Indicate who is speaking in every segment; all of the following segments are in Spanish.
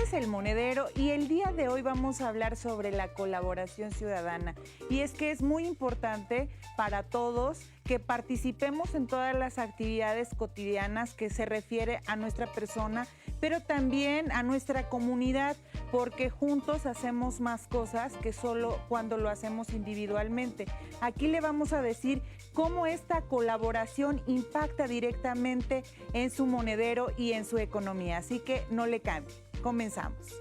Speaker 1: es El Monedero y el día de hoy vamos a hablar sobre la colaboración ciudadana. Y es que es muy importante para todos que participemos en todas las actividades cotidianas que se refiere a nuestra persona, pero también a nuestra comunidad, porque juntos hacemos más cosas que solo cuando lo hacemos individualmente. Aquí le vamos a decir cómo esta colaboración impacta directamente en su monedero y en su economía. Así que no le cambie. Comenzamos.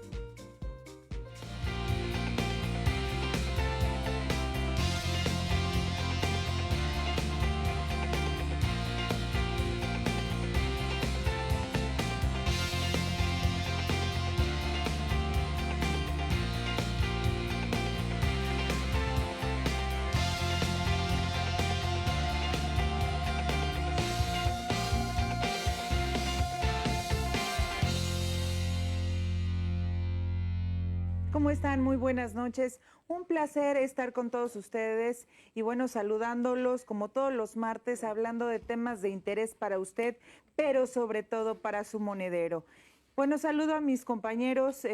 Speaker 1: ¿Cómo están? Muy buenas noches. Un placer estar con todos ustedes y bueno, saludándolos como todos los martes, hablando de temas de interés para usted, pero sobre todo para su monedero. Bueno, saludo a mis compañeros.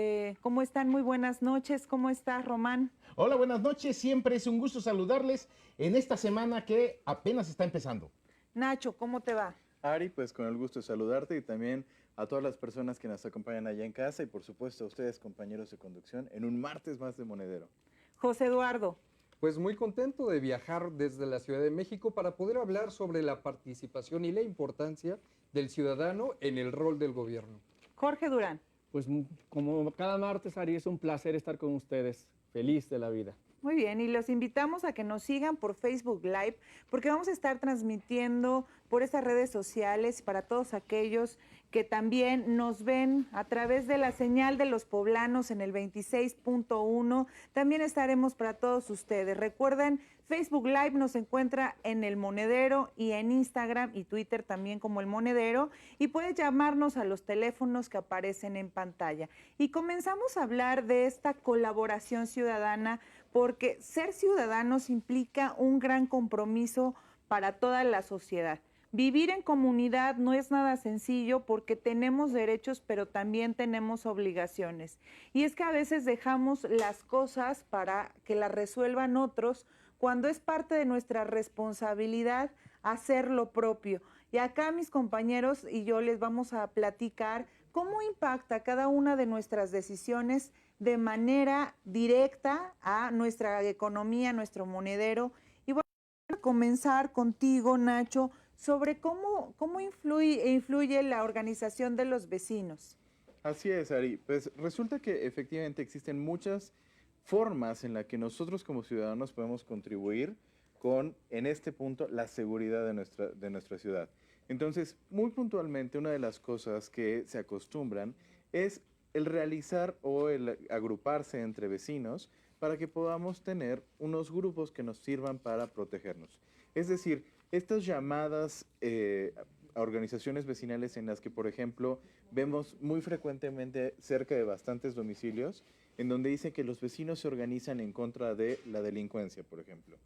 Speaker 1: ¿Cómo están? Muy buenas noches. ¿Cómo estás, Román?
Speaker 2: Hola, buenas noches. Siempre es un gusto saludarles en esta semana que apenas está empezando.
Speaker 1: Nacho, ¿cómo te va?
Speaker 3: Ari, pues con el gusto de saludarte y también a todas las personas que nos acompañan allá en casa y por supuesto a ustedes, compañeros de conducción, en un martes más de Monedero.
Speaker 1: José Eduardo.
Speaker 4: Pues muy contento de viajar desde la Ciudad de México para poder hablar sobre la participación y la importancia del ciudadano en el rol del gobierno.
Speaker 1: Jorge Durán.
Speaker 5: Pues como cada martes, Ari, es un placer estar con ustedes. Feliz de la vida.
Speaker 1: Muy bien, y los invitamos a que nos sigan por Facebook Live, porque vamos a estar transmitiendo por estas redes sociales para todos aquellos que también nos ven a través de la señal de los poblanos en el 26.1. También estaremos para todos ustedes. Recuerden, Facebook Live nos encuentra en El Monedero y en Instagram y Twitter también como El Monedero. Y puede llamarnos a los teléfonos que aparecen en pantalla. Y comenzamos a hablar de esta colaboración ciudadana, porque ser ciudadanos implica un gran compromiso para toda la sociedad. Vivir en comunidad no es nada sencillo porque tenemos derechos, pero también tenemos obligaciones. Y es que a veces dejamos las cosas para que las resuelvan otros, cuando es parte de nuestra responsabilidad hacer lo propio. Y acá mis compañeros y yo les vamos a platicar cómo impacta cada una de nuestras decisiones de manera directa a nuestra economía, a nuestro monedero. Y bueno, voy a comenzar contigo, Nacho, sobre cómo influye la organización de los vecinos.
Speaker 3: Así es, Ari. Pues resulta que efectivamente existen muchas formas en las que nosotros como ciudadanos podemos contribuir con, en este punto, la seguridad de nuestra ciudad. Entonces, muy puntualmente, una de las cosas que se acostumbran es el realizar o el agruparse entre vecinos para que podamos tener unos grupos que nos sirvan para protegernos. Es decir, estas llamadas a organizaciones vecinales en las que, por ejemplo, vemos muy frecuentemente cerca de bastantes domicilios, en donde dice que los vecinos se organizan en contra de la delincuencia, por ejemplo,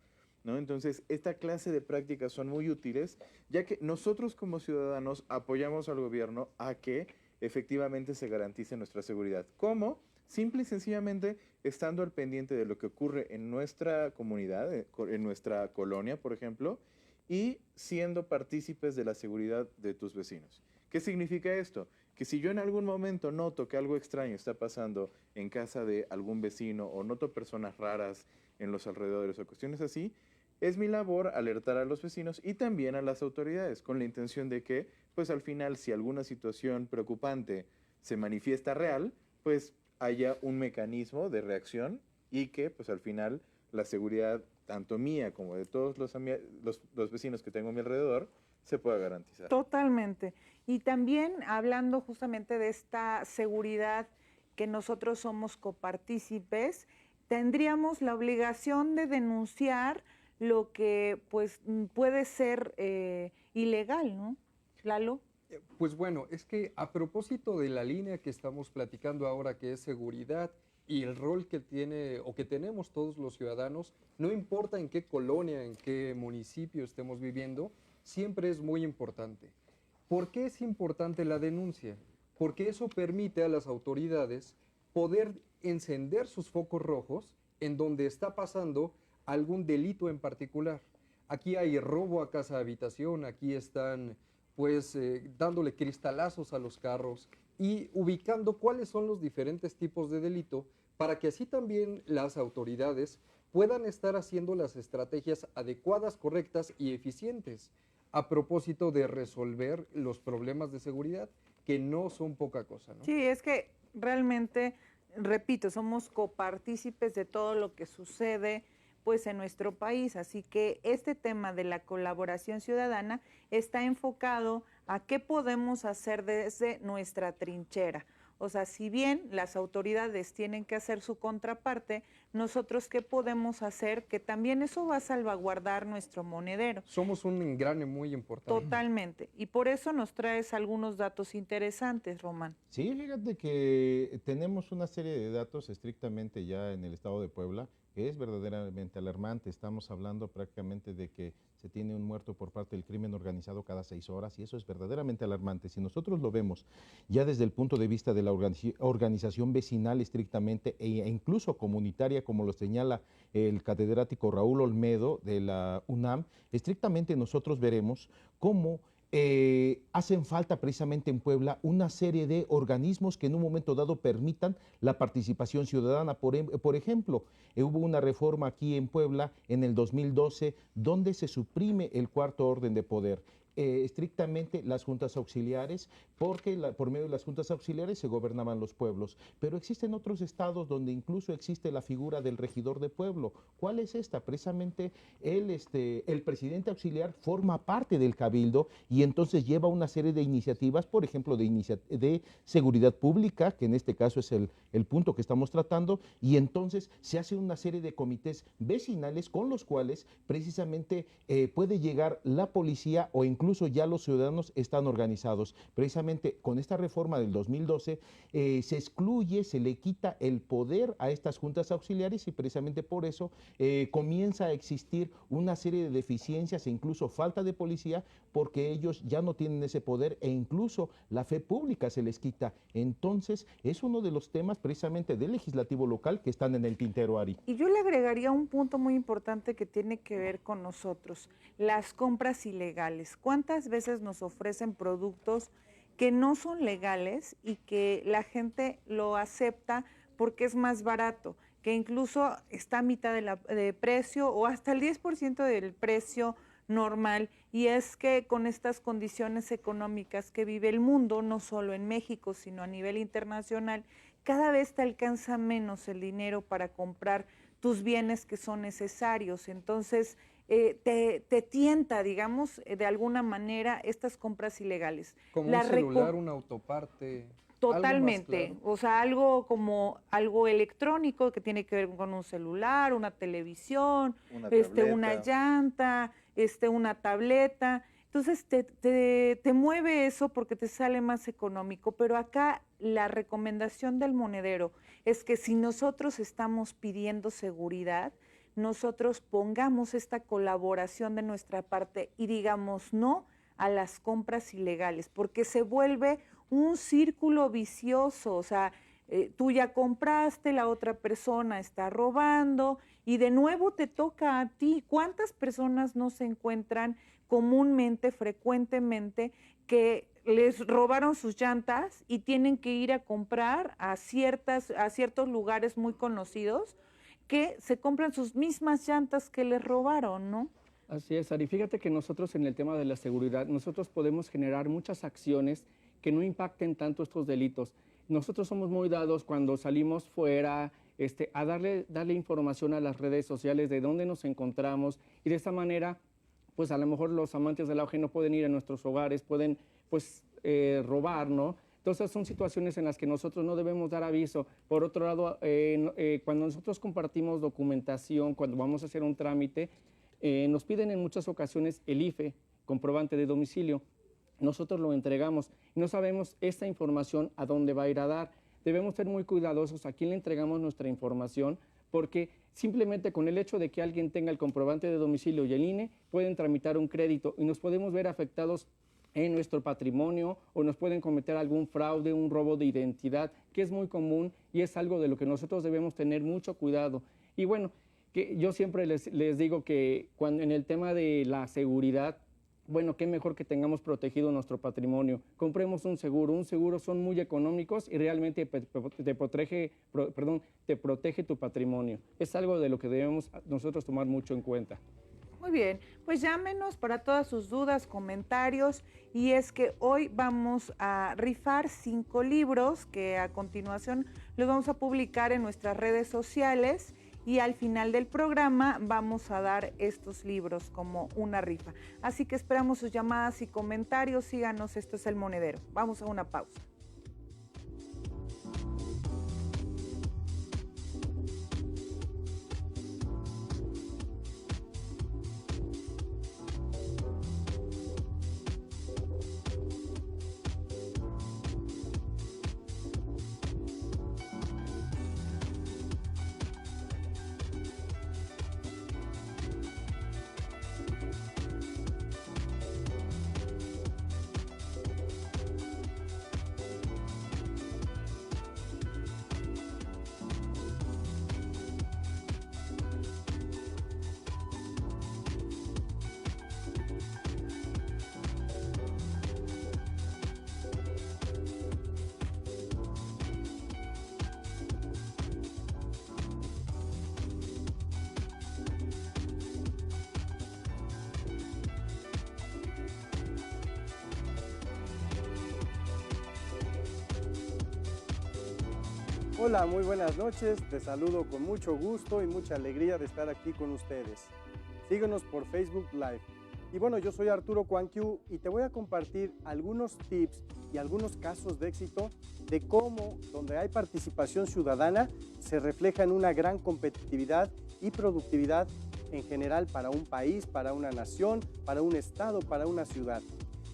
Speaker 3: ¿no? Entonces, esta clase de prácticas son muy útiles, ya que nosotros como ciudadanos apoyamos al gobierno a que efectivamente se garantice nuestra seguridad. ¿Cómo? Simple y sencillamente estando al pendiente de lo que ocurre en nuestra comunidad, en nuestra colonia, por ejemplo, y siendo partícipes de la seguridad de tus vecinos. ¿Qué significa esto? Que si yo en algún momento noto que algo extraño está pasando en casa de algún vecino o noto personas raras en los alrededores o cuestiones así, es mi labor alertar a los vecinos y también a las autoridades con la intención de que, pues al final, si alguna situación preocupante se manifiesta real, pues haya un mecanismo de reacción y que, pues al final, la seguridad tanto mía como de todos los vecinos que tengo a mi alrededor, se pueda garantizar.
Speaker 1: Totalmente. Y también hablando justamente de esta seguridad que nosotros somos copartícipes, tendríamos la obligación de denunciar lo que pues puede ser ilegal, ¿no? Lalo.
Speaker 4: Pues bueno, es que a propósito de la línea que estamos platicando ahora, que es seguridad, y el rol que tiene o que tenemos todos los ciudadanos, no importa en qué colonia, en qué municipio estemos viviendo, siempre es muy importante. ¿Por qué es importante la denuncia? porque eso permite a las autoridades poder encender sus focos rojos en donde está pasando algún delito en particular. Aquí hay robo a casa habitación, aquí están pues dándole cristalazos a los carros y ubicando cuáles son los diferentes tipos de delito para que así también las autoridades puedan estar haciendo las estrategias adecuadas, correctas y eficientes a propósito de resolver los problemas de seguridad, que no son poca cosa, ¿no?
Speaker 1: Sí, es que realmente, repito, somos copartícipes de todo lo que sucede pues en nuestro país, así que este tema de la colaboración ciudadana está enfocado a qué podemos hacer desde nuestra trinchera. O sea, si bien las autoridades tienen que hacer su contraparte, nosotros qué podemos hacer, que también eso va a salvaguardar nuestro monedero.
Speaker 4: Somos un engrane muy importante.
Speaker 1: Totalmente. Y por eso nos traes algunos datos interesantes, Román.
Speaker 2: Sí, fíjate que tenemos una serie de datos estrictamente ya en el estado de Puebla, que es verdaderamente alarmante. Estamos hablando prácticamente de que se tiene un muerto por parte del crimen organizado cada 6 horas y eso es verdaderamente alarmante. Si nosotros lo vemos ya desde el punto de vista de la organización vecinal estrictamente e incluso comunitaria, como lo señala el catedrático Raúl Olmedo de la UNAM, estrictamente nosotros veremos cómo hacen falta precisamente en Puebla una serie de organismos que en un momento dado permitan la participación ciudadana. Por ejemplo, hubo una reforma aquí en Puebla en el 2012 donde se suprime el cuarto orden de poder. Estrictamente las juntas auxiliares, porque por medio de las juntas auxiliares se gobernaban los pueblos. Pero existen otros estados donde incluso existe la figura del regidor de pueblo. ¿Cuál es esta? Precisamente el presidente auxiliar forma parte del cabildo y entonces lleva una serie de iniciativas, por ejemplo, de seguridad pública, que en este caso es el punto que estamos tratando, y entonces se hace una serie de comités vecinales con los cuales precisamente puede llegar la policía o incluso ya los ciudadanos están organizados. Precisamente con esta reforma del 2012 se excluye, se le quita el poder a estas juntas auxiliares y precisamente por eso comienza a existir una serie de deficiencias e incluso falta de policía porque ellos ya no tienen ese poder e incluso la fe pública se les quita. Entonces es uno de los temas precisamente del legislativo local que están en el tintero, Ari.
Speaker 1: Y yo le agregaría un punto muy importante que tiene que ver con nosotros, las compras ilegales. ¿Cuántas veces nos ofrecen productos que no son legales y que la gente lo acepta porque es más barato, que incluso está a mitad de precio o hasta el 10% del precio normal? Y es que con estas condiciones económicas que vive el mundo, no solo en México, sino a nivel internacional, cada vez te alcanza menos el dinero para comprar tus bienes que son necesarios. Entonces, te tienta, digamos, de alguna manera estas compras ilegales.
Speaker 4: Como un celular, una autoparte.
Speaker 1: Totalmente,
Speaker 4: Claro.
Speaker 1: o sea, algo como algo electrónico que tiene que ver con un celular, una televisión, una llanta, una tableta. Entonces te mueve eso porque te sale más económico, pero acá la recomendación del monedero es que si nosotros estamos pidiendo seguridad, nosotros pongamos esta colaboración de nuestra parte y digamos no a las compras ilegales, porque se vuelve un círculo vicioso. O sea, tú ya compraste, la otra persona está robando y de nuevo te toca a ti. ¿Cuántas personas no se encuentran comúnmente, frecuentemente, que les robaron sus llantas y tienen que ir a comprar a ciertos lugares muy conocidos, que se compran sus mismas llantas que les robaron, ¿no?
Speaker 5: Así es, Ari. Fíjate que nosotros en el tema de la seguridad, nosotros podemos generar muchas acciones que no impacten tanto estos delitos. Nosotros somos muy dados cuando salimos fuera a darle información a las redes sociales de dónde nos encontramos y de esta manera, pues a lo mejor los amantes del auge no pueden ir a nuestros hogares, pueden pues robar, ¿no? Entonces son situaciones en las que nosotros no debemos dar aviso. Por otro lado, cuando nosotros compartimos documentación, cuando vamos a hacer un trámite, nos piden en muchas ocasiones el IFE, comprobante de domicilio. Nosotros lo entregamos. No sabemos esta información a dónde va a ir a dar. Debemos ser muy cuidadosos a quién le entregamos nuestra información, porque simplemente con el hecho de que alguien tenga el comprobante de domicilio y el INE, pueden tramitar un crédito y nos podemos ver afectados en nuestro patrimonio o nos pueden cometer algún fraude, un robo de identidad, que es muy común y es algo de lo que nosotros debemos tener mucho cuidado. Y bueno, que yo siempre les digo que cuando en el tema de la seguridad, bueno, qué mejor que tengamos protegido nuestro patrimonio. Compremos un seguro son muy económicos y realmente te protege tu patrimonio. Es algo de lo que debemos nosotros tomar mucho en cuenta.
Speaker 1: Muy bien, pues llámenos para todas sus dudas, comentarios, y es que hoy vamos a rifar 5 libros que a continuación los vamos a publicar en nuestras redes sociales y al final del programa vamos a dar estos libros como una rifa. Así que esperamos sus llamadas y comentarios, síganos, esto es El Monedero. Vamos a una pausa.
Speaker 6: Hola, muy buenas noches. Te saludo con mucho gusto y mucha alegría de estar aquí con ustedes. Síguenos por Facebook Live. Y bueno, yo soy Arturo Cuanquiu y te voy a compartir algunos tips y algunos casos de éxito de cómo, donde hay participación ciudadana, se refleja en una gran competitividad y productividad en general para un país, para una nación, para un estado, para una ciudad.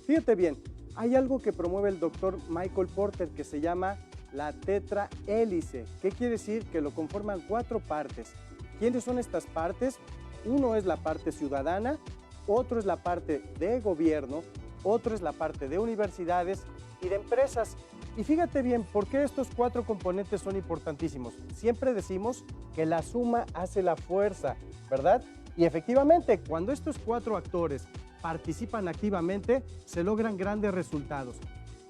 Speaker 6: Fíjate bien, hay algo que promueve el doctor Michael Porter que se llama la tetrahélice. ¿Qué quiere decir? Que lo conforman 4 partes. ¿Quiénes son estas partes? Uno es la parte ciudadana, otro es la parte de gobierno, otro es la parte de universidades y de empresas. Y fíjate bien, ¿por qué estos 4 componentes son importantísimos? Siempre decimos que la suma hace la fuerza, ¿verdad? Y efectivamente, cuando estos 4 actores participan activamente, se logran grandes resultados.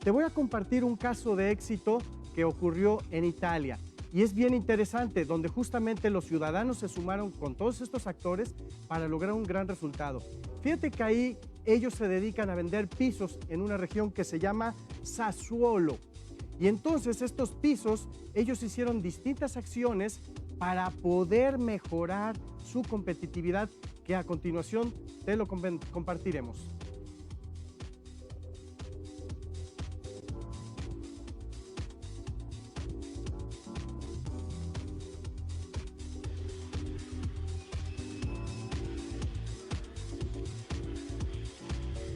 Speaker 6: Te voy a compartir un caso de éxito que ocurrió en Italia. Y es bien interesante, donde justamente los ciudadanos se sumaron con todos estos actores para lograr un gran resultado. Fíjate que ahí ellos se dedican a vender pisos en una región que se llama Sassuolo. Y entonces estos pisos, ellos hicieron distintas acciones para poder mejorar su competitividad, que a continuación te lo compartiremos.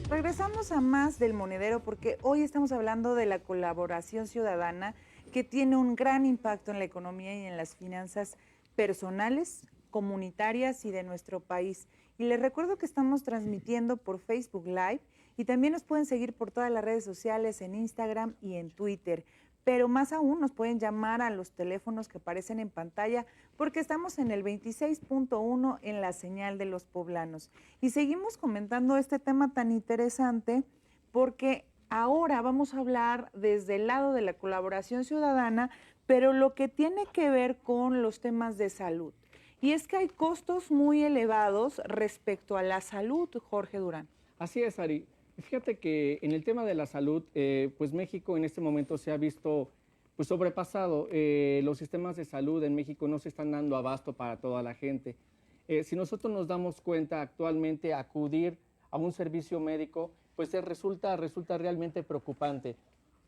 Speaker 1: Regresamos a más del Monedero porque hoy estamos hablando de la colaboración ciudadana que tiene un gran impacto en la economía y en las finanzas personales, comunitarias y de nuestro país. Y les recuerdo que estamos transmitiendo por Facebook Live y también nos pueden seguir por todas las redes sociales, en Instagram y en Twitter. Pero más aún nos pueden llamar a los teléfonos que aparecen en pantalla porque estamos en el 26.1 en la señal de los poblanos. Y seguimos comentando este tema tan interesante porque ahora vamos a hablar desde el lado de la colaboración ciudadana, pero lo que tiene que ver con los temas de salud. Y es que hay costos muy elevados respecto a la salud, Jorge Durán.
Speaker 5: Así es, Ari. Fíjate que en el tema de la salud, pues México en este momento se ha visto pues sobrepasado. Los sistemas de salud en México no se están dando abasto para toda la gente. Si nosotros nos damos cuenta actualmente, acudir a un servicio médico, pues resulta realmente preocupante.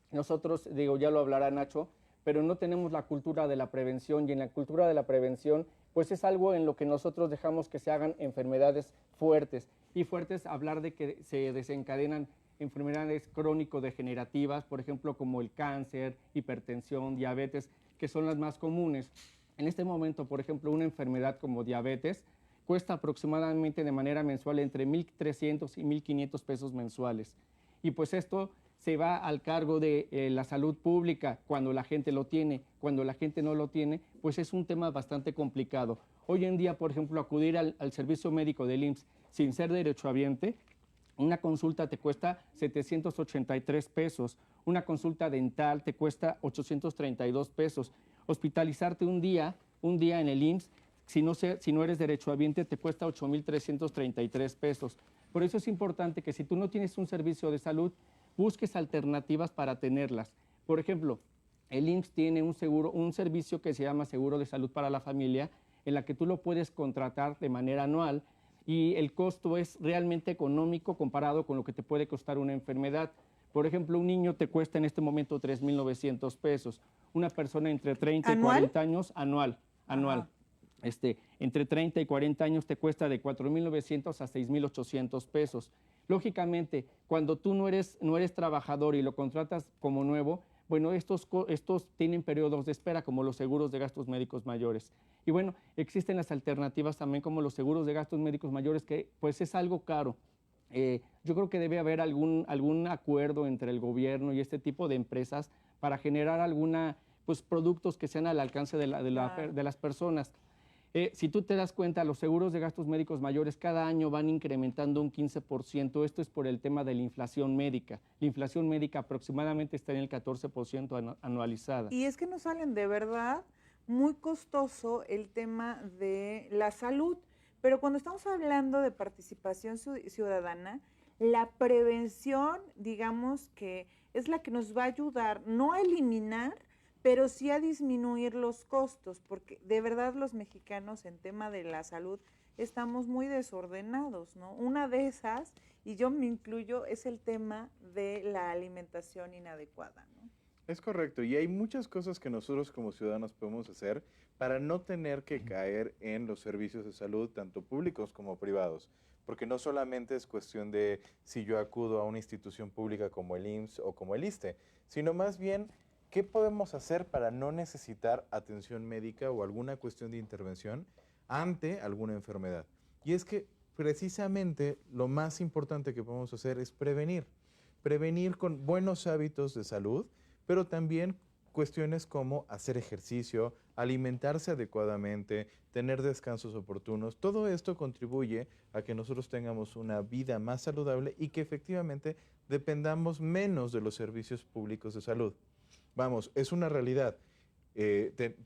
Speaker 5: Nosotros, digo, ya lo hablará Nacho, pero no tenemos la cultura de la prevención, y en la cultura de la prevención pues es algo en lo que nosotros dejamos que se hagan enfermedades fuertes. Y fuertes, hablar de que se desencadenan enfermedades crónico-degenerativas, por ejemplo, como el cáncer, hipertensión, diabetes, que son las más comunes. En este momento, por ejemplo, una enfermedad como diabetes cuesta aproximadamente de manera mensual entre 1,300 y 1,500 pesos mensuales. y pues esto se va al cargo de la salud pública cuando la gente lo tiene, cuando la gente no lo tiene, pues es un tema bastante complicado. Hoy en día, por ejemplo, acudir al servicio médico del IMSS sin ser derechohabiente, una consulta te cuesta 783 pesos, una consulta dental te cuesta 832 pesos, hospitalizarte un día en el IMSS, si no eres derechohabiente, te cuesta 8,333 pesos. Por eso es importante que si tú no tienes un servicio de salud, busques alternativas para tenerlas. Por ejemplo, el IMSS tiene un servicio que se llama Seguro de Salud para la Familia, en la que tú lo puedes contratar de manera anual y el costo es realmente económico comparado con lo que te puede costar una enfermedad. Por ejemplo, un niño te cuesta en este momento 3,900 pesos. Una persona entre 30 y 40 años, anual. Entre 30 y 40 años te cuesta de 4,900 a 6,800 pesos. Lógicamente, cuando tú no eres trabajador y lo contratas como nuevo, bueno, estos tienen periodos de espera como los seguros de gastos médicos mayores. Y bueno, existen las alternativas también como los seguros de gastos médicos mayores, que pues es algo caro. Yo creo que debe haber algún acuerdo entre el gobierno y este tipo de empresas para generar pues productos que sean al alcance de las personas. Si tú te das cuenta, los seguros de gastos médicos mayores cada año van incrementando un 15%. Esto es por el tema de la inflación médica. La inflación médica aproximadamente está en el 14% anualizada.
Speaker 1: Y es que nos salen de verdad muy costoso el tema de la salud. Pero cuando estamos hablando de participación ciudadana, la prevención, digamos que es la que nos va a ayudar no a eliminar, pero sí a disminuir los costos, porque de verdad los mexicanos en tema de la salud estamos muy desordenados, ¿no? Una de esas, y yo me incluyo, es el tema de la alimentación inadecuada, ¿no?
Speaker 3: Es correcto, y hay muchas cosas que nosotros como ciudadanos podemos hacer para no tener que caer en los servicios de salud, tanto públicos como privados, porque no solamente es cuestión de si yo acudo a una institución pública como el IMSS o como el ISSSTE, sino más bien ¿qué podemos hacer para no necesitar atención médica o alguna cuestión de intervención ante alguna enfermedad? Y es que precisamente lo más importante que podemos hacer es prevenir. Prevenir con buenos hábitos de salud, pero también cuestiones como hacer ejercicio, alimentarse adecuadamente, tener descansos oportunos. Todo esto contribuye a que nosotros tengamos una vida más saludable y que efectivamente dependamos menos de los servicios públicos de salud. Vamos, es una realidad.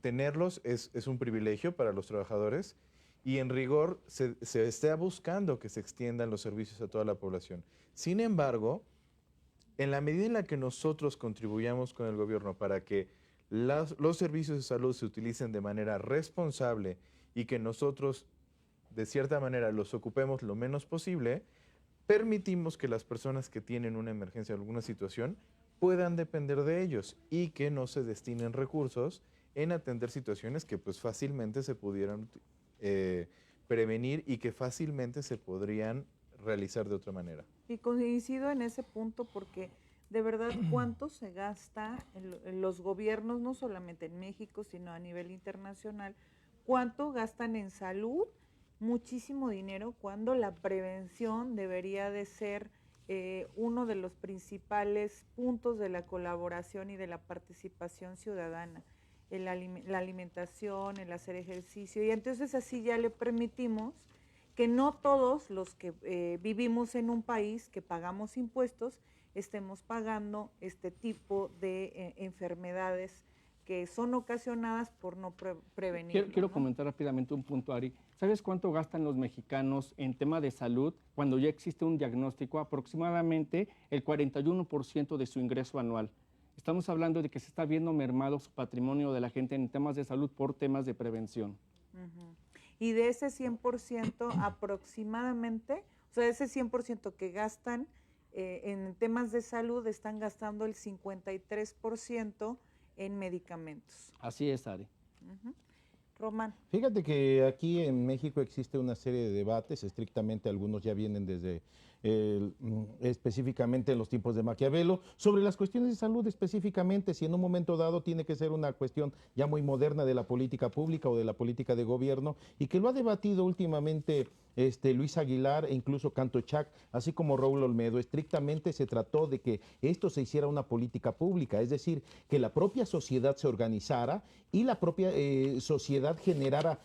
Speaker 3: Tenerlos es un privilegio para los trabajadores y en rigor se está buscando que se extiendan los servicios a toda la población. Sin embargo, en la medida en la que nosotros contribuyamos con el gobierno para que los servicios de salud se utilicen de manera responsable y que nosotros, de cierta manera, los ocupemos lo menos posible, permitimos que las personas que tienen una emergencia o alguna situación puedan depender de ellos y que no se destinen recursos en atender situaciones que pues fácilmente se pudieran prevenir y que fácilmente se podrían realizar de otra manera.
Speaker 1: Y coincido en ese punto porque de verdad cuánto se gasta en los gobiernos, no solamente en México, sino a nivel internacional, cuánto gastan en salud, muchísimo dinero, cuando la prevención debería de ser uno de los principales puntos de la colaboración y de la participación ciudadana, la alimentación, el hacer ejercicio, y entonces así ya le permitimos que no todos los que vivimos en un país, que pagamos impuestos, estemos pagando este tipo de enfermedades que son ocasionadas por no prevenir.
Speaker 5: Quiero comentar rápidamente un punto, Ari. ¿Sabes cuánto gastan los mexicanos en tema de salud cuando ya existe un diagnóstico? Aproximadamente el 41% de su ingreso anual. Estamos hablando de que se está viendo mermado su patrimonio de la gente en temas de salud por temas de prevención.
Speaker 1: Y de ese 100% aproximadamente, o sea, ese 100% que gastan en temas de salud, están gastando el 53% en medicamentos.
Speaker 5: Así es, Ari.
Speaker 1: Román.
Speaker 2: Fíjate que aquí en México existe una serie de debates, estrictamente algunos ya vienen desde específicamente en los tiempos de Maquiavelo, sobre las cuestiones de salud específicamente, si en un momento dado tiene que ser una cuestión ya muy moderna de la política pública o de la política de gobierno, y que lo ha debatido últimamente Luis Aguilar e incluso Canto Chac, así como Raúl Olmedo. Estrictamente se trató de que esto se hiciera una política pública, es decir, que la propia sociedad se organizara y la propia sociedad generara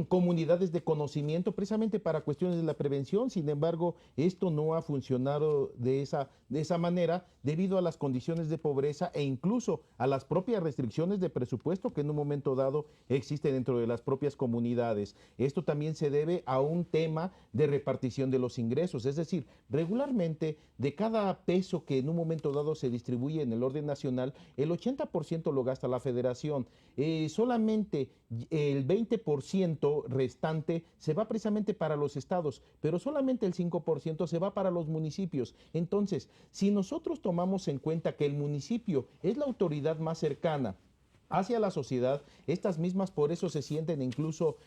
Speaker 2: comunidades de conocimiento precisamente para cuestiones de la prevención. Sin embargo, esto no ha funcionado de esa manera debido a las condiciones de pobreza e incluso a las propias restricciones de presupuesto que en un momento dado existen dentro de las propias comunidades. Esto también se debe a un tema de repartición de los ingresos, es decir, regularmente de cada peso que en un momento dado se distribuye en el orden nacional, el 80% lo gasta la federación. Solamente el 20% restante se va precisamente para los estados, pero solamente el 5% se va para los municipios. Entonces, si nosotros tomamos en cuenta que el municipio es la autoridad más cercana hacia la sociedad, estas mismas por eso se sienten incluso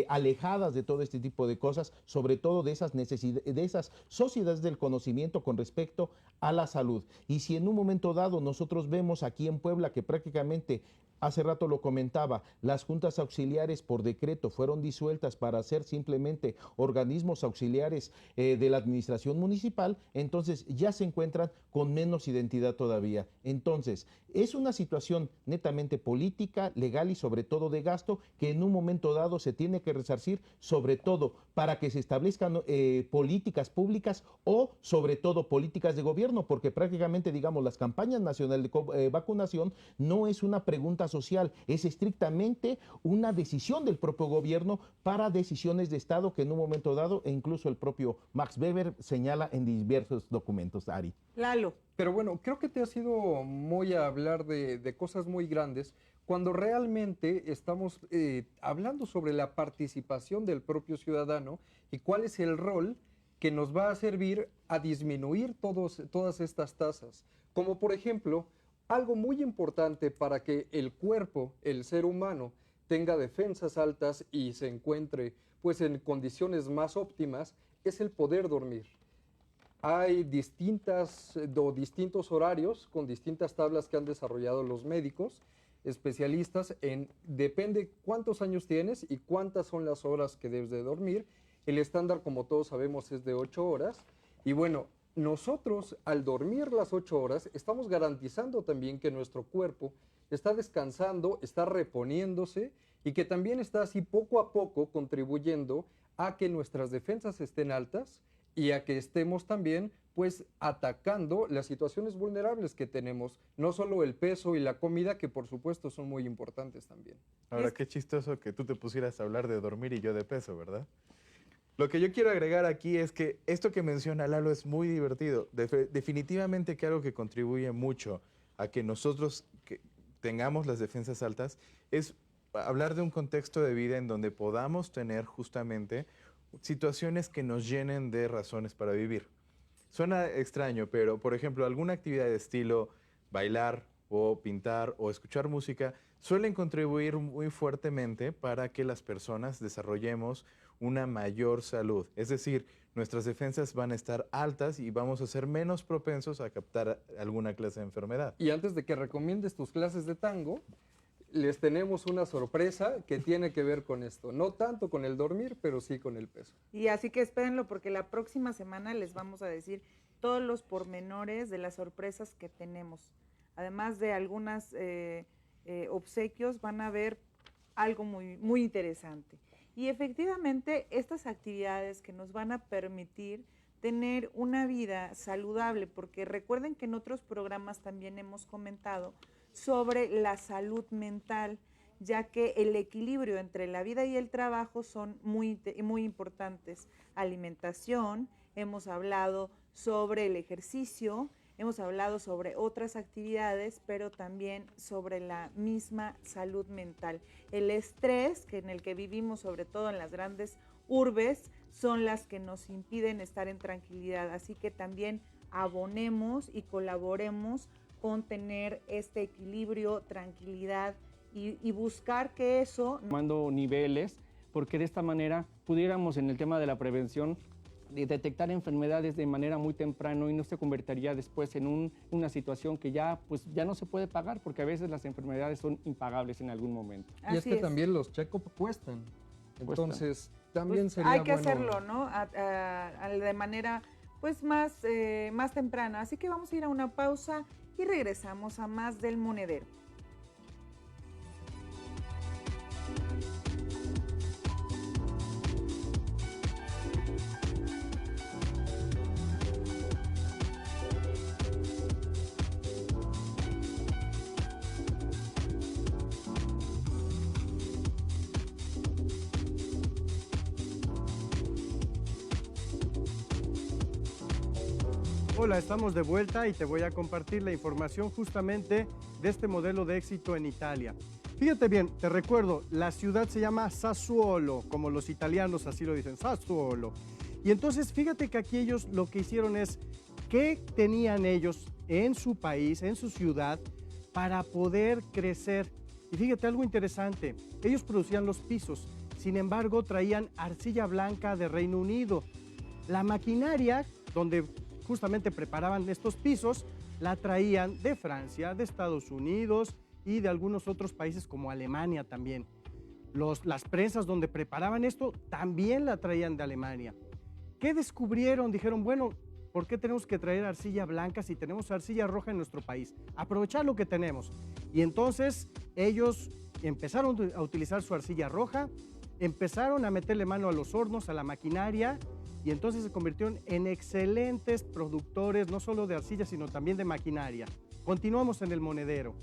Speaker 2: alejadas de todo este tipo de cosas, sobre todo de esas necesidades, de esas sociedades del conocimiento con respecto a la salud. Y si en un momento dado nosotros vemos aquí en Puebla que prácticamente, hace rato lo comentaba, las juntas auxiliares por decreto fueron disueltas para ser simplemente organismos auxiliares de la administración municipal, entonces ya se encuentran con menos identidad todavía. Entonces, es una situación netamente política, legal y sobre todo de gasto que en un momento dado se tiene que resarcir, sobre todo para que se establezcan políticas públicas o sobre todo políticas de gobierno, porque prácticamente, digamos, las campañas nacionales de vacunación no es una pregunta social, es estrictamente una decisión del propio gobierno para decisiones de Estado que en un momento dado, e incluso el propio Max Weber señala en diversos documentos. Ari.
Speaker 1: Lalo.
Speaker 4: Pero bueno, creo que te has ido muy a hablar de cosas muy grandes cuando realmente estamos hablando sobre la participación del propio ciudadano y cuál es el rol que nos va a servir a disminuir todas estas tasas. Como por ejemplo, algo muy importante para que el cuerpo, el ser humano, tenga defensas altas y se encuentre pues en condiciones más óptimas, es el poder dormir. Hay distintos horarios con distintas tablas que han desarrollado los médicos especialistas depende cuántos años tienes y cuántas son las horas que debes de dormir. El estándar, como todos sabemos, es de 8 horas. Y bueno, nosotros al dormir las 8 horas estamos garantizando también que nuestro cuerpo está descansando, está reponiéndose y que también está así poco a poco contribuyendo a que nuestras defensas estén altas y a que estemos también pues atacando las situaciones vulnerables que tenemos, no solo el peso y la comida, que por supuesto son muy importantes también.
Speaker 3: Ahora, qué chistoso que tú te pusieras a hablar de dormir y yo de peso, ¿verdad? Lo que yo quiero agregar aquí es que esto que menciona Lalo es muy divertido. Definitivamente que algo que contribuye mucho a que nosotros tengamos las defensas altas es hablar de un contexto de vida en donde podamos tener justamente situaciones que nos llenen de razones para vivir. Suena extraño, pero por ejemplo, alguna actividad de estilo bailar o pintar o escuchar música suelen contribuir muy fuertemente para que las personas desarrollemos una mayor salud. Es decir, nuestras defensas van a estar altas y vamos a ser menos propensos a captar alguna clase de enfermedad.
Speaker 4: Y antes de que recomiendes tus clases de tango, les tenemos una sorpresa que tiene que ver con esto. No tanto con el dormir, pero sí con el peso.
Speaker 1: Y así que espérenlo porque la próxima semana les vamos a decir todos los pormenores de las sorpresas que tenemos. Además de algunas obsequios, van a ver algo muy, muy interesante. Y efectivamente, estas actividades que nos van a permitir tener una vida saludable, porque recuerden que en otros programas también hemos comentado sobre la salud mental, ya que el equilibrio entre la vida y el trabajo son muy, muy importantes. Alimentación, hemos hablado sobre el ejercicio, hemos hablado sobre otras actividades, pero también sobre la misma salud mental. El estrés en el que vivimos, sobre todo en las grandes urbes, son las que nos impiden estar en tranquilidad. Así que también abonemos y colaboremos con tener este equilibrio, tranquilidad y buscar que eso...
Speaker 5: Tomando niveles, porque de esta manera pudiéramos en el tema de la prevención detectar enfermedades de manera muy temprano y no se convertiría después en una situación que ya, pues, ya no se puede pagar, porque a veces las enfermedades son impagables en algún momento.
Speaker 4: Y es
Speaker 1: Así
Speaker 4: que también los check-up cuestan. Entonces, también
Speaker 1: Pues,
Speaker 4: sería
Speaker 1: hay que
Speaker 4: bueno...
Speaker 1: hacerlo, ¿no? De manera pues más temprana. Así que vamos a ir a una pausa y regresamos a más del monedero.
Speaker 6: Hola, estamos de vuelta y te voy a compartir la información justamente de este modelo de éxito en Italia. Fíjate bien, te recuerdo, la ciudad se llama Sassuolo, como los italianos así lo dicen, Sassuolo. Y entonces fíjate que aquí ellos lo que hicieron es, ¿qué tenían ellos en su país, en su ciudad, para poder crecer? Y fíjate algo interesante, ellos producían los pisos, sin embargo traían arcilla blanca de Reino Unido. La maquinaria donde justamente preparaban estos pisos, la traían de Francia, de Estados Unidos y de algunos otros países como Alemania también. Las prensas donde preparaban esto también la traían de Alemania. ¿Qué descubrieron? Dijeron, bueno, ¿por qué tenemos que traer arcilla blanca si tenemos arcilla roja en nuestro país? Aprovechar lo que tenemos. Y entonces ellos empezaron a utilizar su arcilla roja, empezaron a meterle mano a los hornos, a la maquinaria, y entonces se convirtieron en excelentes productores, no solo de arcilla, sino también de maquinaria. Continuamos en el monedero.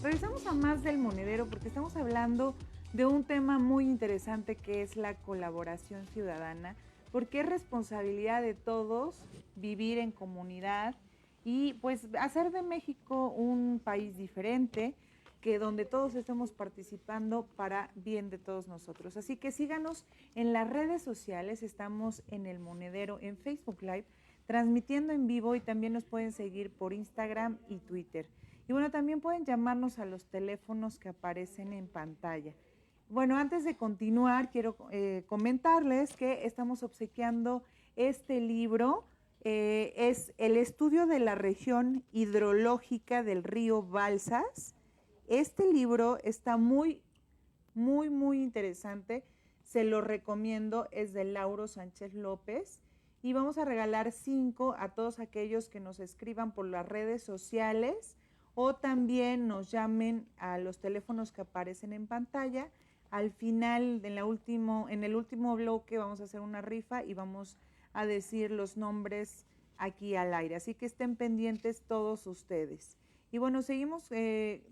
Speaker 1: Regresamos a más del monedero porque estamos hablando de un tema muy interesante que es la colaboración ciudadana, porque es responsabilidad de todos vivir en comunidad y pues hacer de México un país diferente, que donde todos estemos participando para bien de todos nosotros. Así que síganos en las redes sociales, estamos en El Monedero en Facebook Live, transmitiendo en vivo, y también nos pueden seguir por Instagram y Twitter. Y bueno, también pueden llamarnos a los teléfonos que aparecen en pantalla. Bueno, antes de continuar, quiero comentarles que estamos obsequiando este libro. Es el estudio de la región hidrológica del río Balsas. Este libro está muy interesante. Se lo recomiendo, es de Lauro Sánchez López. Y vamos a regalar 5 a todos aquellos que nos escriban por las redes sociales o también nos llamen a los teléfonos que aparecen en pantalla. Al final, en el último bloque, vamos a hacer una rifa y vamos a decir los nombres aquí al aire. Así que estén pendientes todos ustedes. Y bueno, seguimos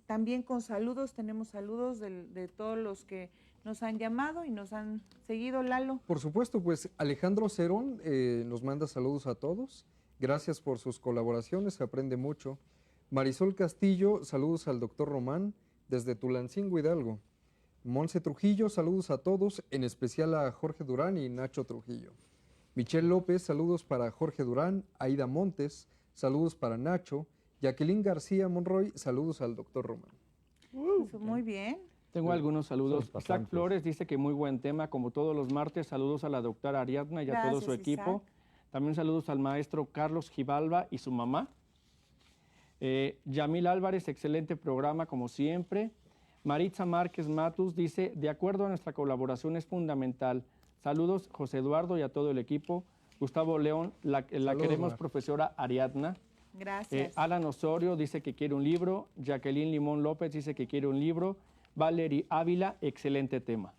Speaker 1: también con saludos. Tenemos saludos de todos los que nos han llamado y nos han seguido. Lalo.
Speaker 4: Por supuesto, pues Alejandro Cerón nos manda saludos a todos. Gracias por sus colaboraciones, se aprende mucho. Marisol Castillo, saludos al doctor Román desde Tulancingo, Hidalgo. Monse Trujillo, saludos a todos, en especial a Jorge Durán y Nacho Trujillo. Michelle López, saludos para Jorge Durán. Aida Montes, saludos para Nacho. Jacqueline García Monroy, saludos al doctor Román.
Speaker 1: Muy bien.
Speaker 5: Tengo algunos saludos.
Speaker 2: Somos
Speaker 5: Isaac
Speaker 2: bastantes.
Speaker 5: Flores dice que muy buen tema, como todos los martes. Saludos a la doctora Ariadna y a todo su
Speaker 1: Gracias,
Speaker 5: equipo.
Speaker 1: Isaac.
Speaker 5: También saludos al maestro Carlos Gibalba y su mamá. Yamil Álvarez, excelente programa como siempre. Maritza Márquez Matus dice, de acuerdo a nuestra colaboración es fundamental. Saludos José Eduardo y a todo el equipo. Gustavo León, la queremos,
Speaker 4: Mar.
Speaker 5: profesora Ariadna.
Speaker 1: Gracias.
Speaker 5: Alan Osorio dice que quiere un libro. Jacqueline Limón López dice que quiere un libro. Valery Ávila, excelente tema.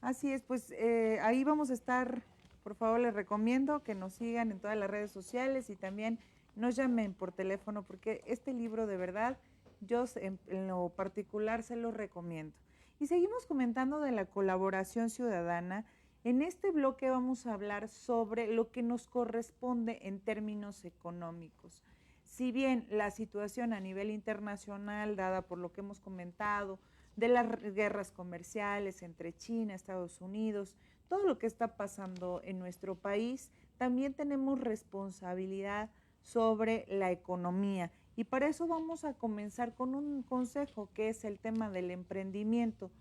Speaker 1: Así es, pues ahí vamos a estar. Por favor, les recomiendo que nos sigan en todas las redes sociales y también nos llamen por teléfono, porque este libro de verdad yo en lo particular se lo recomiendo. Y seguimos comentando de la colaboración ciudadana. En este bloque vamos a hablar sobre lo que nos corresponde en términos económicos. Si bien la situación a nivel internacional, dada por lo que hemos comentado, de las guerras comerciales entre China, Estados Unidos, todo lo que está pasando en nuestro país, también tenemos responsabilidad sobre la economía. Y para eso vamos a comenzar con un consejo que es el tema del emprendimiento.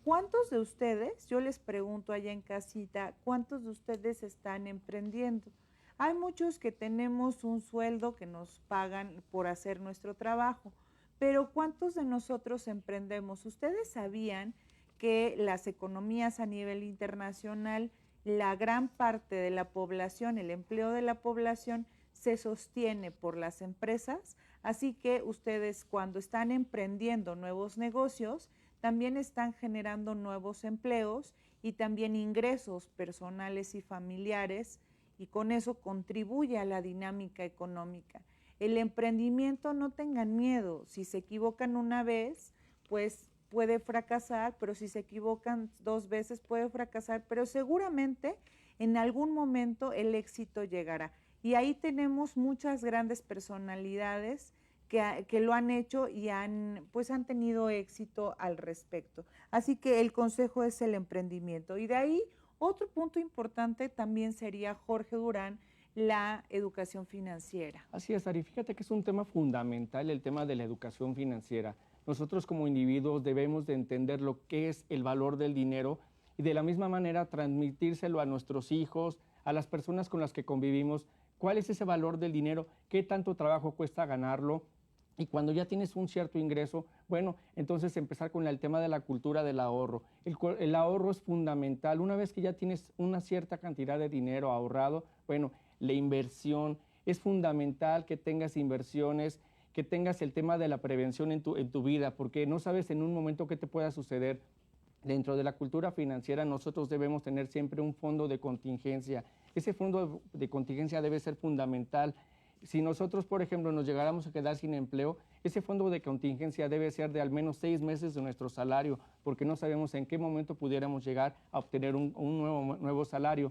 Speaker 1: ¿Cuántos de ustedes, yo les pregunto allá en casita, cuántos de ustedes están emprendiendo? Hay muchos que tenemos un sueldo que nos pagan por hacer nuestro trabajo, pero ¿cuántos de nosotros emprendemos? ¿Ustedes sabían que las economías a nivel internacional, la gran parte de la población, el empleo de la población se sostiene por las empresas? Así que ustedes cuando están emprendiendo nuevos negocios, también están generando nuevos empleos y también ingresos personales y familiares, y con eso contribuye a la dinámica económica. El emprendimiento, no tengan miedo, si se equivocan una vez, pues puede fracasar, pero si se equivocan 2 veces puede fracasar, pero seguramente en algún momento el éxito llegará. Y ahí tenemos muchas grandes personalidades que lo han hecho y han tenido éxito al respecto. Así que el consejo es el emprendimiento. Y de ahí, otro punto importante también sería, Jorge Durán, la educación financiera.
Speaker 5: Así es, Ari. Fíjate que es un tema fundamental el tema de la educación financiera. Nosotros como individuos debemos de entender lo que es el valor del dinero y de la misma manera transmitírselo a nuestros hijos, a las personas con las que convivimos. ¿Cuál es ese valor del dinero? ¿Qué tanto trabajo cuesta ganarlo? Y cuando ya tienes un cierto ingreso, bueno, entonces empezar con el tema de la cultura del ahorro. El ahorro es fundamental. Una vez que ya tienes una cierta cantidad de dinero ahorrado, bueno, la inversión es fundamental, que tengas inversiones, que tengas el tema de la prevención en tu vida, porque no sabes en un momento qué te pueda suceder. Dentro de la cultura financiera nosotros debemos tener siempre un fondo de contingencia. Ese fondo de contingencia debe ser fundamental. Si nosotros, por ejemplo, nos llegáramos a quedar sin empleo, ese fondo de contingencia debe ser de al menos 6 meses de nuestro salario, porque no sabemos en qué momento pudiéramos llegar a obtener un nuevo salario.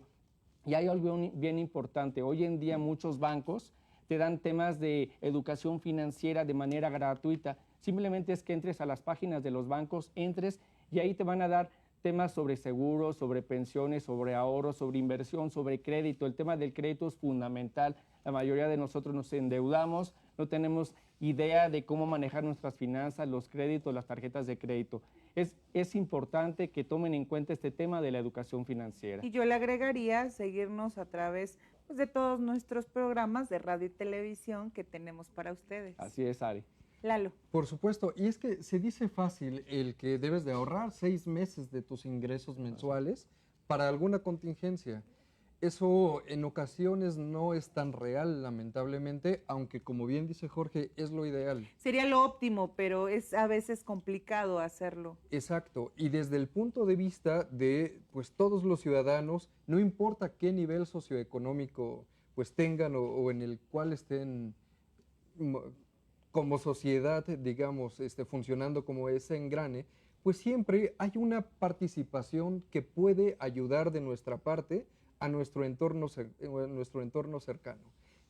Speaker 5: Y hay algo bien importante. Hoy en día muchos bancos te dan temas de educación financiera de manera gratuita. Simplemente es que entres a las páginas de los bancos, entres y ahí te van a dar temas sobre seguros, sobre pensiones, sobre ahorros, sobre inversión, sobre crédito. El tema del crédito es fundamental. La mayoría de nosotros nos endeudamos, no tenemos idea de cómo manejar nuestras finanzas, los créditos, las tarjetas de crédito. Es importante que tomen en cuenta este tema de la educación financiera.
Speaker 1: Y yo le agregaría seguirnos a través de todos nuestros programas de radio y televisión que tenemos para ustedes.
Speaker 5: Así es, Ari.
Speaker 1: Lalo.
Speaker 4: Por supuesto, y es que se dice fácil el que debes de ahorrar 6 meses de tus ingresos mensuales para alguna contingencia. Eso en ocasiones no es tan real, lamentablemente, aunque como bien dice Jorge, es lo ideal.
Speaker 1: Sería lo óptimo, pero es a veces complicado hacerlo.
Speaker 4: Exacto, y desde el punto de vista de pues todos los ciudadanos, no importa qué nivel socioeconómico pues tengan o en el cual estén como sociedad, digamos, funcionando como ese engrane, pues siempre hay una participación que puede ayudar de nuestra parte a nuestro entorno cercano.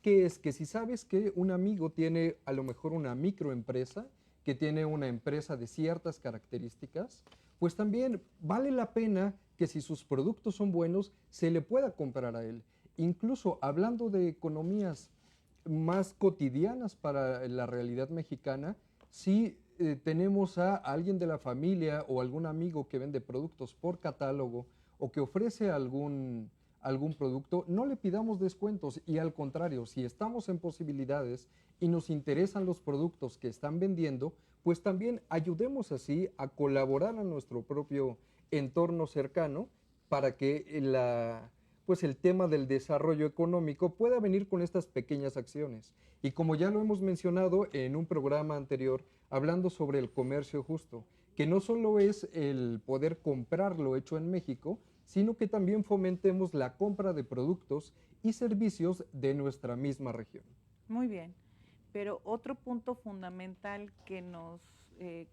Speaker 4: Que es que si sabes que un amigo tiene a lo mejor una microempresa, que tiene una empresa de ciertas características, pues también vale la pena que si sus productos son buenos, se le pueda comprar a él. Incluso hablando de economías más cotidianas para la realidad mexicana, si tenemos a alguien de la familia o algún amigo que vende productos por catálogo o que ofrece algún producto, no le pidamos descuentos y al contrario, si estamos en posibilidades y nos interesan los productos que están vendiendo, pues también ayudemos así a colaborar a nuestro propio entorno cercano para que el tema del desarrollo económico pueda venir con estas pequeñas acciones. Y como ya lo hemos mencionado en un programa anterior, hablando sobre el comercio justo, que no solo es el poder comprar lo hecho en México, sino que también fomentemos la compra de productos y servicios de nuestra misma región.
Speaker 1: Muy bien, pero otro punto fundamental que nos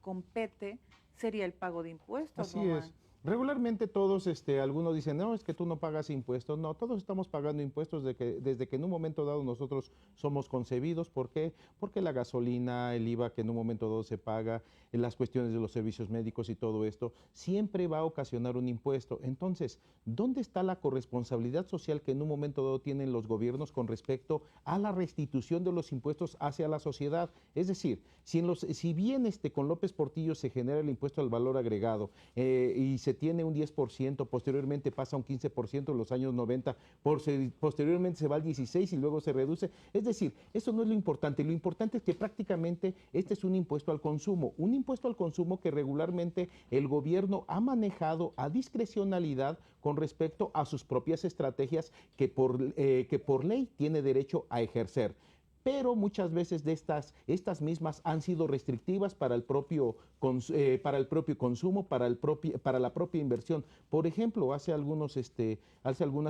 Speaker 1: compete sería el pago de impuestos.
Speaker 2: Así
Speaker 1: Román.
Speaker 2: es. Regularmente todos, algunos dicen, no, es que tú no pagas impuestos. No, todos estamos pagando impuestos desde que en un momento dado nosotros somos concebidos. ¿Por qué? Porque la gasolina, el IVA que en un momento dado se paga, las cuestiones de los servicios médicos y todo esto, siempre va a ocasionar un impuesto. Entonces, ¿dónde está la corresponsabilidad social que en un momento dado tienen los gobiernos con respecto a la restitución de los impuestos hacia la sociedad? Es decir, si bien con López Portillo se genera el impuesto al valor agregado y se tiene un 10%, posteriormente pasa a un 15% en los años 90, posteriormente se va al 16% y luego se reduce. Es decir, eso no es lo importante es que prácticamente este es un impuesto al consumo que regularmente el gobierno ha manejado a discrecionalidad con respecto a sus propias estrategias que por ley tiene derecho a ejercer. Pero muchas veces estas mismas han sido restrictivas para el propio consumo, para la propia inversión. Por ejemplo, hace algunas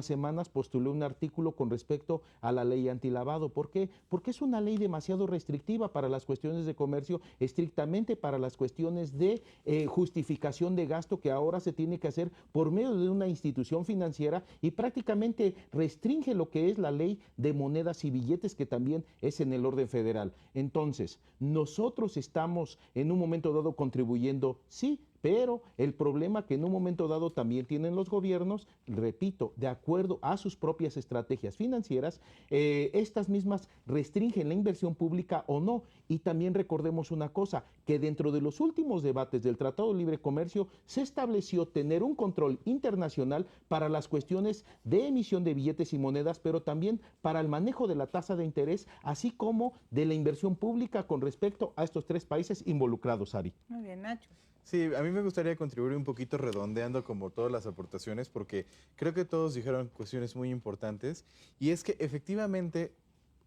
Speaker 2: semanas postulé un artículo con respecto a la ley antilavado. ¿Por qué? Porque es una ley demasiado restrictiva para las cuestiones de comercio, estrictamente para las cuestiones de justificación de gasto que ahora se tiene que hacer por medio de una institución financiera y prácticamente restringe lo que es la ley de monedas y billetes, que también es en el orden federal. Entonces, nosotros estamos en un momento dado contribuyendo, sí, pero el problema que en un momento dado también tienen los gobiernos, repito, de acuerdo a sus propias estrategias financieras, estas mismas restringen la inversión pública o no. Y también recordemos una cosa, que dentro de los últimos debates del Tratado de Libre Comercio se estableció tener un control internacional para las cuestiones de emisión de billetes y monedas, pero también para el manejo de la tasa de interés, así como de la inversión pública con respecto a estos tres países involucrados, Ari.
Speaker 1: Muy bien, Nacho.
Speaker 3: Sí, a mí me gustaría contribuir un poquito redondeando como todas las aportaciones, porque creo que todos dijeron cuestiones muy importantes, y es que efectivamente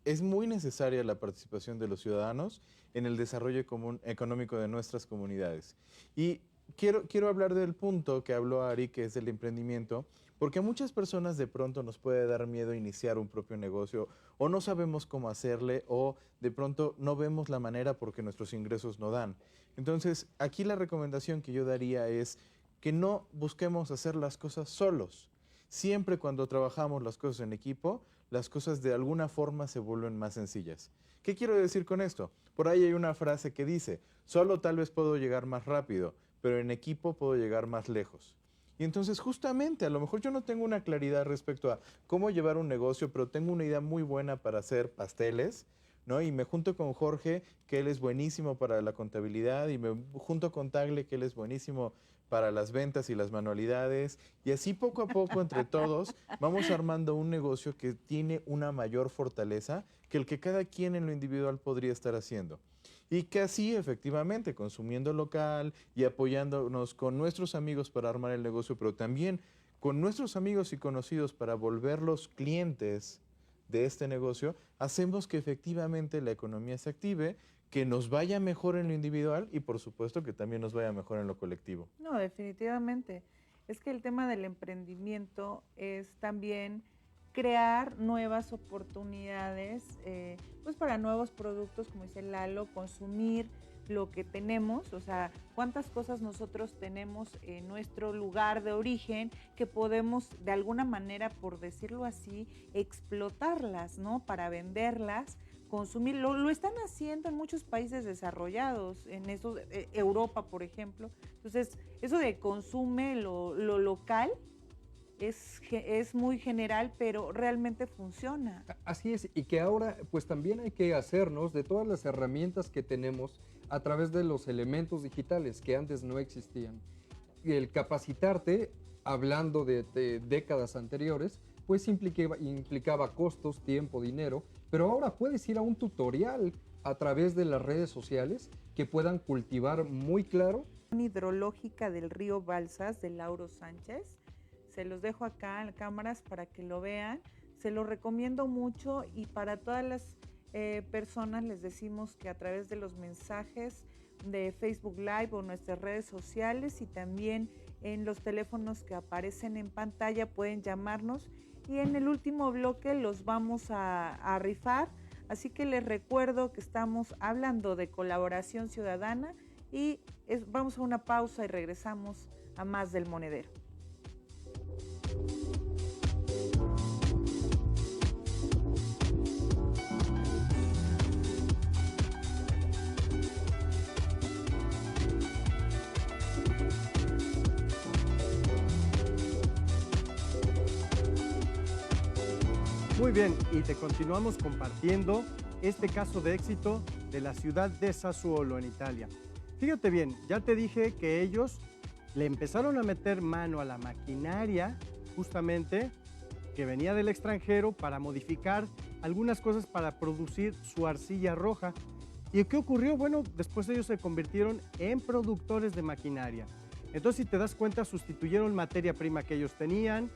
Speaker 3: es muy necesaria la participación de los ciudadanos en el desarrollo económico de nuestras comunidades. Y quiero hablar del punto que habló Ari, que es el emprendimiento, porque a muchas personas de pronto nos puede dar miedo iniciar un propio negocio, o no sabemos cómo hacerle, o de pronto no vemos la manera porque nuestros ingresos no dan. Entonces, aquí la recomendación que yo daría es que no busquemos hacer las cosas solos. Siempre cuando trabajamos las cosas en equipo, las cosas de alguna forma se vuelven más sencillas. ¿Qué quiero decir con esto? Por ahí hay una frase que dice, solo tal vez puedo llegar más rápido, pero en equipo puedo llegar más lejos. Y entonces justamente, a lo mejor yo no tengo una claridad respecto a cómo llevar un negocio, pero tengo una idea muy buena para hacer pasteles, ¿no? Y me junto con Jorge, que él es buenísimo para la contabilidad, y me junto con Tagle, que él es buenísimo para las ventas y las manualidades, y así poco a poco entre todos vamos armando un negocio que tiene una mayor fortaleza que el que cada quien en lo individual podría estar haciendo. Y que así, efectivamente, consumiendo local y apoyándonos con nuestros amigos para armar el negocio, pero también con nuestros amigos y conocidos para volverlos clientes de este negocio, hacemos que efectivamente la economía se active, que nos vaya mejor en lo individual y por supuesto que también nos vaya mejor en lo colectivo.
Speaker 1: No, definitivamente. Es que el tema del emprendimiento es también crear nuevas oportunidades, pues para nuevos productos, como dice Lalo, consumir lo que tenemos, o sea, cuántas cosas nosotros tenemos en nuestro lugar de origen que podemos de alguna manera, por decirlo así, explotarlas, ¿no? Para venderlas, consumir. Lo están haciendo en muchos países desarrollados, en eso, Europa, por ejemplo. Entonces, eso de consume lo local es muy general, pero realmente funciona.
Speaker 4: Así es, y que ahora pues también hay que hacernos de todas las herramientas que tenemos a través de los elementos digitales que antes no existían. El capacitarte, hablando de décadas anteriores, pues implicaba costos, tiempo, dinero, pero ahora puedes ir a un tutorial a través de las redes sociales que puedan cultivar muy claro.
Speaker 1: Hidrológica del río Balsas, de Lauro Sánchez. Se los dejo acá en cámaras para que lo vean. Se lo recomiendo mucho, y para todas las personas les decimos que a través de los mensajes de Facebook Live o nuestras redes sociales, y también en los teléfonos que aparecen en pantalla, pueden llamarnos, y en el último bloque los vamos a rifar. Así que les recuerdo que estamos hablando de colaboración ciudadana, y vamos a una pausa y regresamos a Más del Monedero.
Speaker 6: Muy bien, y te continuamos compartiendo este caso de éxito de la ciudad de Sassuolo, en Italia. Fíjate bien, ya te dije que ellos le empezaron a meter mano a la maquinaria, justamente, que venía del extranjero para modificar algunas cosas para producir su arcilla roja. ¿Y qué ocurrió? Bueno, después ellos se convirtieron en productores de maquinaria. Entonces, si te das cuenta, sustituyeron materia prima que ellos tenían,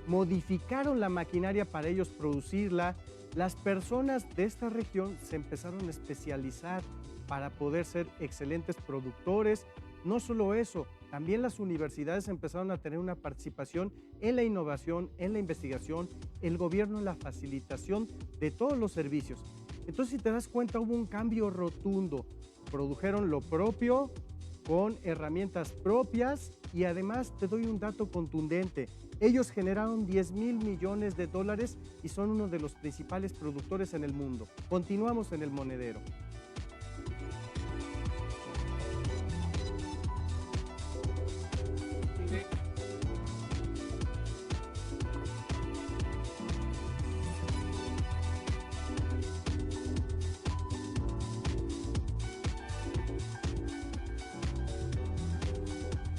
Speaker 6: modificaron la maquinaria para ellos producirla. Las personas de esta región se empezaron a especializar para poder ser excelentes productores. No solo eso, también las universidades empezaron a tener una participación en la innovación, en la investigación, el gobierno en la facilitación de todos los servicios. Entonces, si te das cuenta, hubo un cambio rotundo. Produjeron lo propio, con herramientas propias, y además te doy un dato contundente. Ellos generaron 10,000 millones de dólares y son uno de los principales productores en el mundo. Continuamos en El Monedero.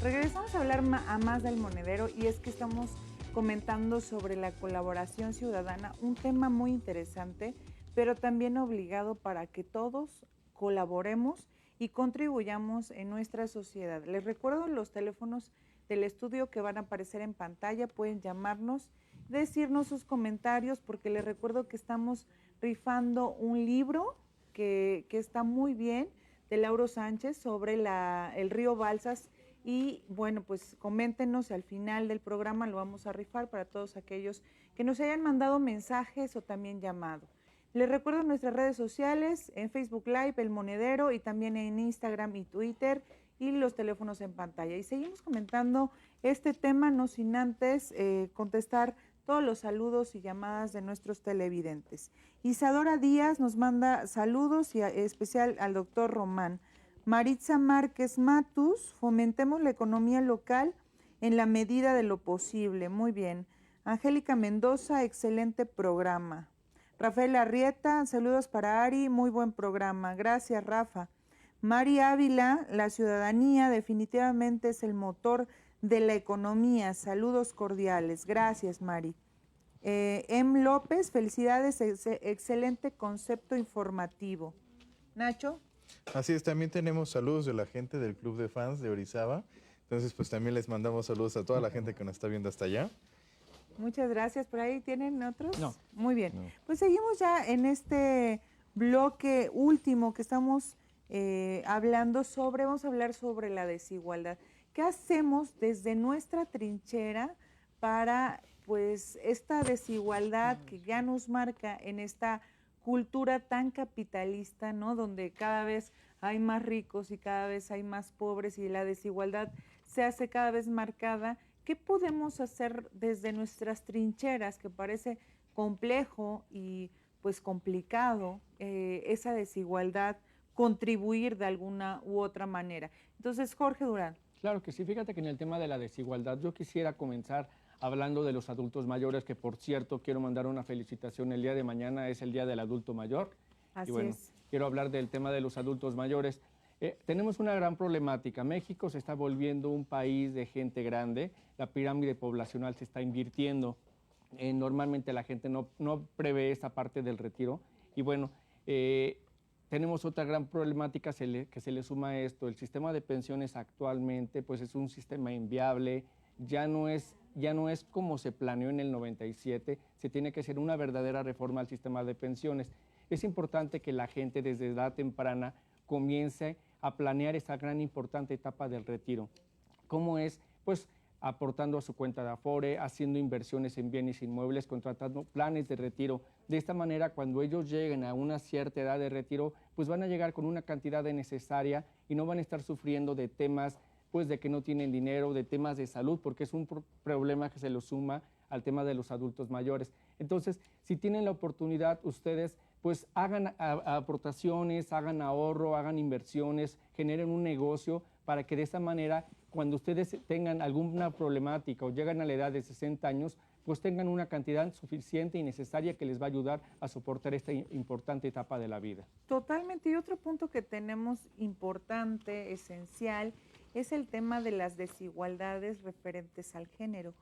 Speaker 1: Regresamos a hablar a Más del Monedero, y es que estamos comentando sobre la colaboración ciudadana, un tema muy interesante, pero también obligado para que todos colaboremos y contribuyamos en nuestra sociedad. Les recuerdo los teléfonos del estudio que van a aparecer en pantalla, pueden llamarnos, decirnos sus comentarios, porque les recuerdo que estamos rifando un libro que está muy bien, de Lauro Sánchez, sobre el río Balsas. Y bueno, pues coméntenos, al final del programa lo vamos a rifar para todos aquellos que nos hayan mandado mensajes o también llamado. Les recuerdo nuestras redes sociales, en Facebook Live, El Monedero, y también en Instagram y Twitter, y los teléfonos en pantalla. Y seguimos comentando este tema, no sin antes contestar todos los saludos y llamadas de nuestros televidentes. Isadora Díaz nos manda saludos, y especial al doctor Román. Maritza Márquez Matus, fomentemos la economía local en la medida de lo posible. Muy bien. Angélica Mendoza, excelente programa. Rafael Arrieta, saludos para Ari, muy buen programa. Gracias, Rafa. Mari Ávila, la ciudadanía definitivamente es el motor de la economía. Saludos cordiales. Gracias, Mari. López, felicidades, excelente concepto informativo. Nacho.
Speaker 3: Así es, también tenemos saludos de la gente del Club de Fans de Orizaba. Entonces, pues también les mandamos saludos a toda la gente que nos está viendo hasta allá.
Speaker 1: Muchas gracias. ¿Por ahí tienen otros?
Speaker 5: No.
Speaker 1: Muy bien.
Speaker 2: No.
Speaker 1: Pues seguimos ya en este bloque último que estamos hablando sobre, vamos a hablar sobre la desigualdad. ¿Qué hacemos desde nuestra trinchera para, pues, esta desigualdad que ya nos marca en esta cultura tan capitalista, ¿no? Donde cada vez hay más ricos y cada vez hay más pobres, y la desigualdad se hace cada vez marcada. ¿Qué podemos hacer desde nuestras trincheras, que parece complejo y pues complicado esa desigualdad, contribuir de alguna u otra manera? Entonces, Jorge Durán.
Speaker 5: Claro que sí, fíjate que en el tema de la desigualdad yo quisiera comenzar hablando de los adultos mayores, que por cierto quiero mandar una felicitación. El día de mañana es el Día del Adulto Mayor.
Speaker 1: Así
Speaker 5: y bueno,
Speaker 1: es.
Speaker 5: quiero hablar del tema de los adultos mayores. Tenemos una gran problemática. México se está volviendo un país de gente grande. La pirámide poblacional se está invirtiendo. Normalmente la gente no prevé esa parte del retiro. Y bueno, tenemos otra gran problemática que se le suma a esto. El sistema de pensiones actualmente pues es un sistema inviable. Ya no es como se planeó en el 97, se tiene que hacer una verdadera reforma al sistema de pensiones. Es importante que la gente desde edad temprana comience a planear esa gran importante etapa del retiro. ¿Cómo es? Pues aportando a su cuenta de Afore, haciendo inversiones en bienes inmuebles, contratando planes de retiro. De esta manera, cuando ellos lleguen a una cierta edad de retiro, pues van a llegar con una cantidad necesaria y no van a estar sufriendo de temas pues de que no tienen dinero, de temas de salud, porque es un problema que se lo suma al tema de los adultos mayores. Entonces, si tienen la oportunidad, ustedes pues hagan aportaciones, hagan ahorro, hagan inversiones, generen un negocio para que de esa manera, cuando ustedes tengan alguna problemática o llegan a la edad de 60 años, pues tengan una cantidad suficiente y necesaria que les va a ayudar a soportar esta importante etapa de la vida.
Speaker 1: Totalmente. Y otro punto que tenemos importante, esencial, es el tema de las desigualdades referentes al género.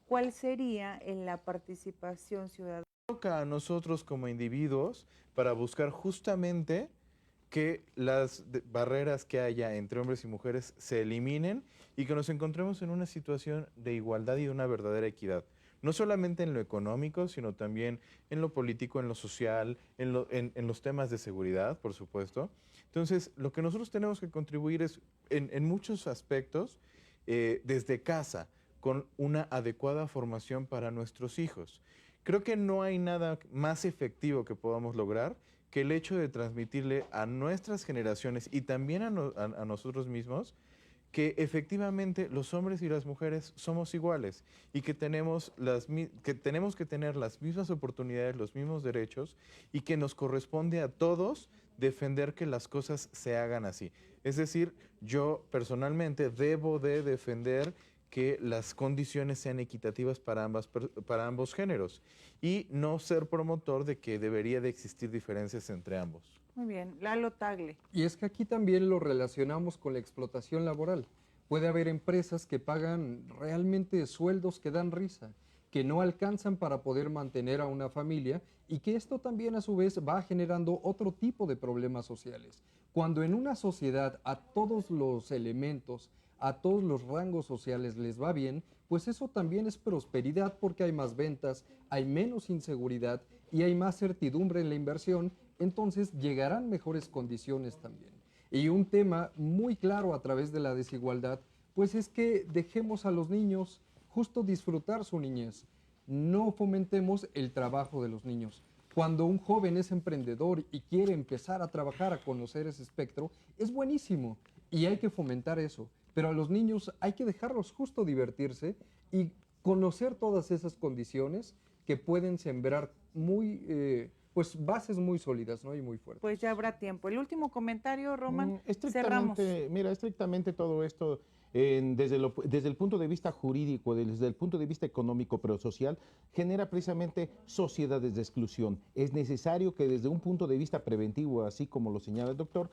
Speaker 1: ¿Cuál sería en la participación ciudadana?
Speaker 3: Toca a nosotros como individuos para buscar justamente que las barreras que haya entre hombres y mujeres se eliminen y que nos encontremos en una situación de igualdad y de una verdadera equidad. No solamente en lo económico, sino también en lo político, en lo social, en los temas de seguridad, por supuesto. Entonces, lo que nosotros tenemos que contribuir es, en muchos aspectos, desde casa, con una adecuada formación para nuestros hijos. Creo que no hay nada más efectivo que podamos lograr que el hecho de transmitirle a nuestras generaciones y también a nosotros mismos que efectivamente los hombres y las mujeres somos iguales y que tenemos que tener las mismas oportunidades, los mismos derechos y que nos corresponde a todos defender que las cosas se hagan así. Es decir, yo personalmente debo de defender que las condiciones sean equitativas para ambos géneros y no ser promotor de que debería de existir diferencias entre ambos.
Speaker 1: Muy bien. Lalo Tagle.
Speaker 4: Y es que aquí también lo relacionamos con la explotación laboral. Puede haber empresas que pagan realmente sueldos que dan risa, que no alcanzan para poder mantener a una familia y que esto también a su vez va generando otro tipo de problemas sociales. Cuando en una sociedad a todos los elementos, a todos los rangos sociales les va bien, pues eso también es prosperidad porque hay más ventas, hay menos inseguridad y hay más certidumbre en la inversión, entonces llegarán mejores condiciones también. Y un tema muy claro a través de la desigualdad, pues es que dejemos a los niños justo disfrutar su niñez. No fomentemos el trabajo de los niños. Cuando un joven es emprendedor y quiere empezar a trabajar, a conocer ese espectro, es buenísimo y hay que fomentar eso. Pero a los niños hay que dejarlos justo divertirse y conocer todas esas condiciones que pueden sembrar pues bases muy sólidas, ¿no? Y muy fuertes.
Speaker 1: Pues ya habrá tiempo. El último comentario, Roman, cerramos.
Speaker 2: Estrictamente todo esto, desde el punto de vista jurídico, desde el punto de vista económico, pero social, genera precisamente sociedades de exclusión. Es necesario que desde un punto de vista preventivo, así como lo señala el doctor,